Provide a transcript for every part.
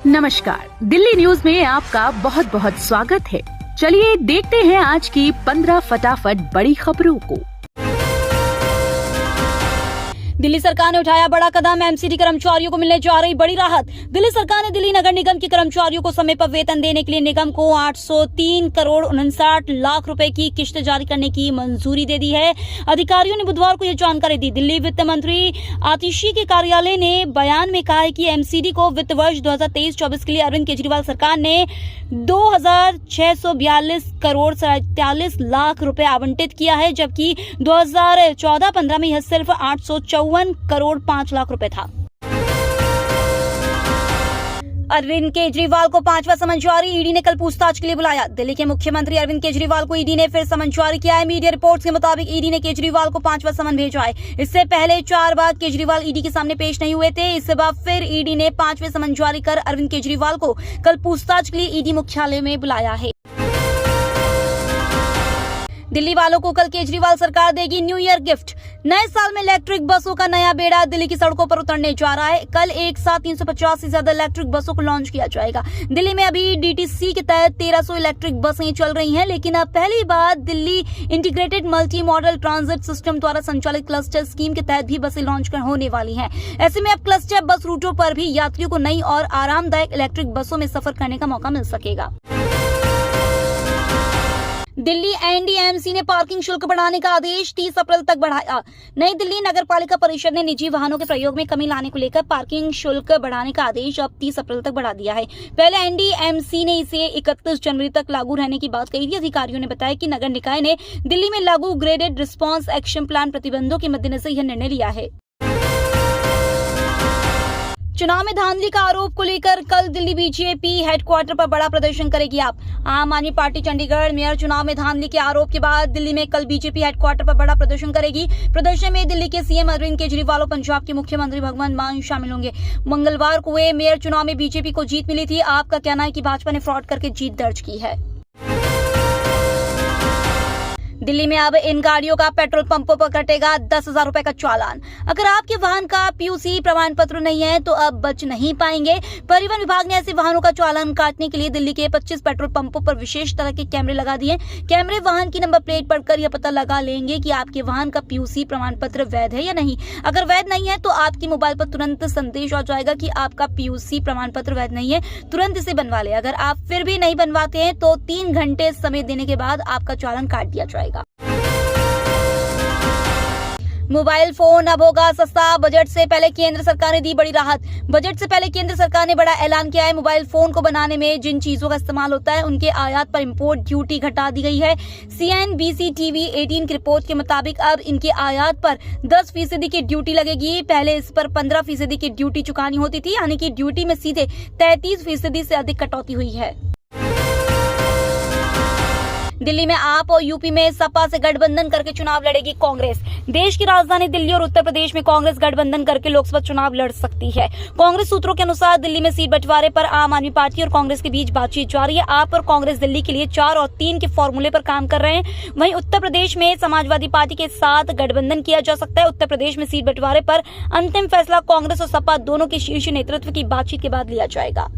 नमस्कार, दिल्ली न्यूज में आपका बहुत बहुत स्वागत है। चलिए देखते हैं आज की 15 फटाफट बड़ी खबरों को। दिल्ली सरकार ने उठाया बड़ा कदम, एमसीडी कर्मचारियों को मिलने जा रही बड़ी राहत। दिल्ली सरकार ने दिल्ली नगर निगम के कर्मचारियों को समय पर वेतन देने के लिए निगम को 803 करोड़ 59 लाख रुपए की किश्त जारी करने की मंजूरी दे दी है। अधिकारियों ने बुधवार को यह जानकारी दी। दिल्ली वित्त मंत्री आतिशी के कार्यालय ने बयान में कहा है कि एमसीडी को वित्त वर्ष 2023-24 के लिए अरविंद केजरीवाल सरकार ने 2642 करोड़ 43 लाख रुपए आवंटित किया है, जबकि 2014-15 में यह सिर्फ 854 करोड़ 5 लाख रुपए था। अरविंद केजरीवाल को 5वां समन जारी, ईडी ने कल पूछताछ के लिए बुलाया। दिल्ली के मुख्यमंत्री अरविंद केजरीवाल को ईडी ने फिर समन जारी किया है। मीडिया रिपोर्ट्स के मुताबिक ईडी ने केजरीवाल को 5वां समन भेजा है। इससे पहले 4 बार केजरीवाल ईडी के सामने पेश नहीं हुए थे। इसके बाद फिर ईडी ने 5वें समन जारी कर अरविंद केजरीवाल को कल पूछताछ के लिए ईडी मुख्यालय में बुलाया है। दिल्ली वालों को कल केजरीवाल सरकार देगी न्यू ईयर गिफ्ट। नए साल में इलेक्ट्रिक बसों का नया बेड़ा दिल्ली की सड़कों पर उतरने जा रहा है। कल एक साथ 350 से ज्यादा इलेक्ट्रिक बसों को लॉन्च किया जाएगा। दिल्ली में अभी डीटीसी के तहत 1300 इलेक्ट्रिक बसें चल रही हैं, लेकिन अब पहली बार Delhi integrated multi model transit system द्वारा संचालित क्लस्टर स्कीम के तहत भी बसें लॉन्च होने वाली हैं। ऐसे में अब क्लस्टर बस रूटों पर भी यात्रियों को नई और आरामदायक इलेक्ट्रिक बसों में सफर करने का मौका मिल सकेगा। दिल्ली एनडीएमसी ने पार्किंग शुल्क बढ़ाने का आदेश 30 अप्रैल तक बढ़ाया। नई दिल्ली नगर पालिका परिषद ने निजी वाहनों के प्रयोग में कमी लाने को लेकर पार्किंग शुल्क बढ़ाने का आदेश अब 30 अप्रैल तक बढ़ा दिया है। पहले एनडीएमसी ने इसे 31 जनवरी तक लागू रहने की बात कही थी। अधिकारियों ने बताया कि नगर निकाय ने दिल्ली में लागू ग्रेडेड रिस्पांस एक्शन प्लान प्रतिबंधों के मद्देनजर यह निर्णय लिया है। चुनाव में धांधली का आरोप को लेकर कल दिल्ली बीजेपी हेडक्वार्टर पर बड़ा प्रदर्शन करेगी। आम आदमी पार्टी चंडीगढ़ मेयर चुनाव में धांधली के आरोप के बाद दिल्ली में कल बीजेपी हेडक्वार्टर पर बड़ा प्रदर्शन करेगी। प्रदर्शन में दिल्ली के सीएम अरविंद केजरीवाल और पंजाब के मुख्यमंत्री भगवंत मान शामिल होंगे। मंगलवार को हुए मेयर चुनाव में बीजेपी को जीत मिली थी। आपका कहना है कि भाजपा ने फ्रॉड करके जीत दर्ज की है। दिल्ली में अब इन गाड़ियों का पेट्रोल पंपों पर कटेगा 10,000 रुपए का चालान। अगर आपके वाहन का पीयूसी प्रमाण पत्र नहीं है तो अब बच नहीं पाएंगे। परिवहन विभाग ने ऐसे वाहनों का चालान काटने के लिए दिल्ली के 25 पेट्रोल पंपों पर विशेष तरह के कैमरे लगा दिए। कैमरे वाहन की नंबर प्लेट पढ़कर यह पता लगा लेंगे कि आपके वाहन का पीयूसी प्रमाण पत्र वैध है या नहीं। अगर वैध नहीं है तो आपके मोबाइल पर तुरंत संदेश आ जाएगा कि आपका पीयूसी प्रमाण पत्र वैध नहीं है, तुरंत इसे बनवा ले। अगर आप फिर भी नहीं बनवाते हैं तो 3 घंटे समय देने के बाद आपका चालान काट दिया जाएगा। मोबाइल फोन अब होगा सस्ता। बजट से पहले केंद्र सरकार ने दी बड़ी राहत। बजट से पहले केंद्र सरकार ने बड़ा ऐलान किया है। मोबाइल फोन को बनाने में जिन चीजों का इस्तेमाल होता है उनके आयात पर इंपोर्ट ड्यूटी घटा दी गई है। CNBC TV 18 की रिपोर्ट के मुताबिक अब इनके आयात पर 10% की ड्यूटी लगेगी। पहले इस पर 15% की ड्यूटी चुकानी होती थी, यानी कि ड्यूटी में सीधे 33% से अधिक कटौती हुई है। दिल्ली में आप और यूपी में सपा से गठबंधन करके चुनाव लड़ेगी कांग्रेस। देश की राजधानी दिल्ली और उत्तर प्रदेश में कांग्रेस गठबंधन करके लोकसभा चुनाव लड़ सकती है। कांग्रेस सूत्रों के अनुसार दिल्ली में सीट बंटवारे पर आम आदमी पार्टी और कांग्रेस के बीच बातचीत जारी है। आप और कांग्रेस दिल्ली के लिए 4 और 3 के फॉर्मूले पर काम कर रहे हैं। वहीं उत्तर प्रदेश में समाजवादी पार्टी के साथ गठबंधन किया जा सकता है। उत्तर प्रदेश में सीट बंटवारे पर अंतिम फैसला कांग्रेस और सपा दोनों के शीर्ष नेतृत्व की बातचीत के बाद लिया जाएगा।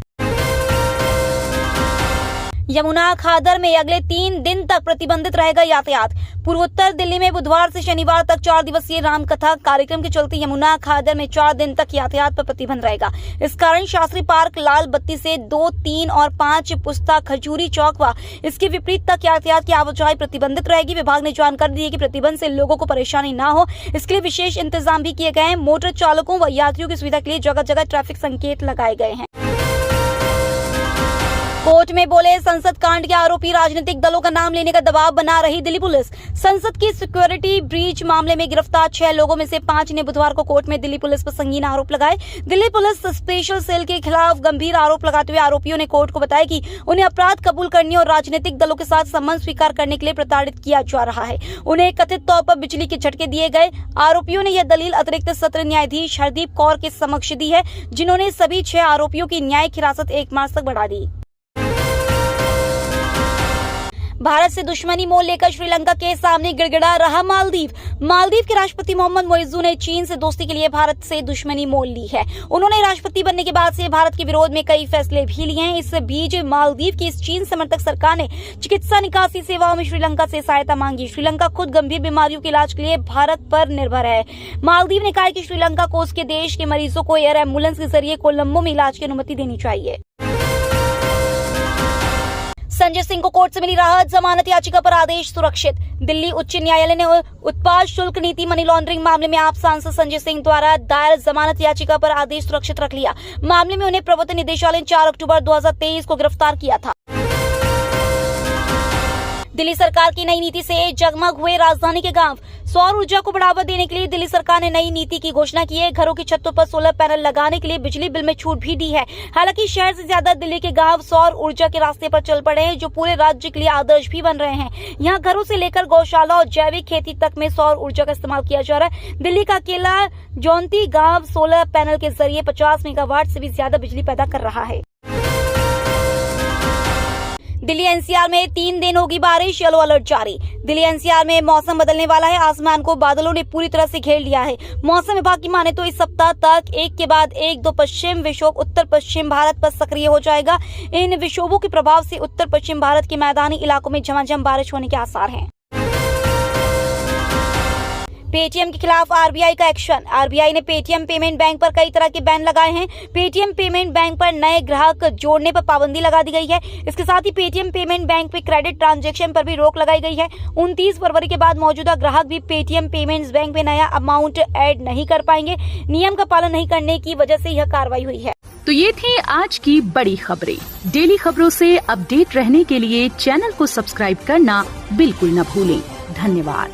यमुना खादर में अगले 3 दिन तक प्रतिबंधित रहेगा यातायात। पूर्वोत्तर दिल्ली में बुधवार से शनिवार तक 4 दिवसीय रामकथा कार्यक्रम के चलते यमुना खादर में 4 दिन तक यातायात पर प्रतिबंध रहेगा। इस कारण शास्त्री पार्क लाल बत्ती से 2, 3 और 5 पुस्ता खजूरी चौक व इसके विपरीत तक यातायात की आवाजाही प्रतिबंधित रहेगी। विभाग ने जानकारी दी है कि प्रतिबंध से लोगों को परेशानी न हो, इसके लिए विशेष इंतजाम भी किए गए हैं। मोटर चालकों व यात्रियों की सुविधा के लिए जगह जगह ट्रैफिक संकेत लगाए गए हैं। कोर्ट में बोले संसद कांड के आरोपी राजनीतिक दलों का नाम लेने का दबाव बना रही दिल्ली पुलिस। संसद की सिक्योरिटी ब्रीच मामले में गिरफ्तार 6 लोगों में से 5 ने बुधवार को कोर्ट में दिल्ली पुलिस पर संगीन आरोप लगाए। दिल्ली पुलिस स्पेशल सेल के खिलाफ गंभीर आरोप लगाते हुए आरोपियों ने कोर्ट को बताया कि उन्हें अपराध कबूल करने और राजनीतिक दलों के साथ संबंध स्वीकार करने के लिए प्रताड़ित किया जा रहा है। उन्हें कथित तौर पर बिजली के झटके दिए गए। आरोपियों ने यह दलील अतिरिक्त सत्र न्यायाधीश हरदीप कौर के समक्ष दी है, जिन्होंने सभी 6 आरोपियों की न्यायिक हिरासत 1 मास तक बढ़ा दी। भारत से दुश्मनी मोल लेकर श्रीलंका के सामने गिड़गिड़ा रहा मालदीव। मालदीव के राष्ट्रपति मोहम्मद मोइज़ू ने चीन से दोस्ती के लिए भारत से दुश्मनी मोल ली है। उन्होंने राष्ट्रपति बनने के बाद से भारत के विरोध में कई फैसले भी लिए हैं। इस बीच मालदीव की इस चीन समर्थक सरकार ने चिकित्सा निकासी सेवाओं में श्रीलंका से सहायता मांगी। श्रीलंका खुद गंभीर बीमारियों के इलाज के लिए भारत पर निर्भर है। मालदीव ने कहा कि श्रीलंका को उसके देश के मरीजों को एयर एम्बुलेंस के जरिए कोलंबो में इलाज की अनुमति देनी चाहिए। संजय सिंह को कोर्ट से मिली राहत, जमानत याचिका पर आदेश सुरक्षित। दिल्ली उच्च न्यायालय ने उत्पाद शुल्क नीति मनी लॉन्ड्रिंग मामले में आप सांसद संजय सिंह द्वारा दायर जमानत याचिका पर आदेश सुरक्षित रख लिया। मामले में उन्हें प्रवर्तन निदेशालय ने 4 अक्टूबर 2023 को गिरफ्तार किया था। दिल्ली सरकार की नई नीति से जगमग हुए राजधानी के गांव। सौर ऊर्जा को बढ़ावा देने के लिए दिल्ली सरकार ने नई नीति की घोषणा की है। घरों की छतों पर सोलर पैनल लगाने के लिए बिजली बिल में छूट भी दी है। हालांकि शहर से ज्यादा दिल्ली के गांव सौर ऊर्जा के रास्ते पर चल पड़े हैं, जो पूरे राज्य के लिए आदर्श भी बन रहे हैं। यहाँ घरों से लेकर गौशाला और जैविक खेती तक में सौर ऊर्जा का इस्तेमाल किया जा रहा है। दिल्ली का अकेला जौनती गांव सोलर पैनल के जरिए 50 मेगावाट से भी ज्यादा बिजली पैदा कर रहा है। दिल्ली एनसीआर में 3 दिन होगी बारिश, येलो अलर्ट जारी। दिल्ली एनसीआर में मौसम बदलने वाला है। आसमान को बादलों ने पूरी तरह से घेर लिया है। मौसम विभाग की माने तो इस सप्ताह तक एक के बाद एक 2 पश्चिम विक्षोभ उत्तर पश्चिम भारत पर सक्रिय हो जाएगा। इन विक्षोभों के प्रभाव से उत्तर पश्चिम भारत के मैदानी इलाकों में झमाझम बारिश होने के आसार हैं। पेटीएम के खिलाफ आरबीआई का एक्शन। आरबीआई ने पेटीएम पेमेंट बैंक पर कई तरह के बैन लगाए हैं। पेटीएम पेमेंट बैंक पर नए ग्राहक जोड़ने पर पाबंदी लगा दी गई है। इसके साथ ही पेटीएम पेमेंट बैंक पे क्रेडिट ट्रांजैक्शन पर भी रोक लगाई गई है। 29 फरवरी के बाद मौजूदा ग्राहक भी पेटीएम पेमेंट्स बैंक में नया अमाउंट ऐड नहीं कर पाएंगे। नियम का पालन नहीं करने की वजह से यह कार्रवाई हुई है। तो ये थी आज की बड़ी खबरें। डेली खबरों से अपडेट रहने के लिए चैनल को सब्सक्राइब करना बिल्कुल न भूलें। धन्यवाद।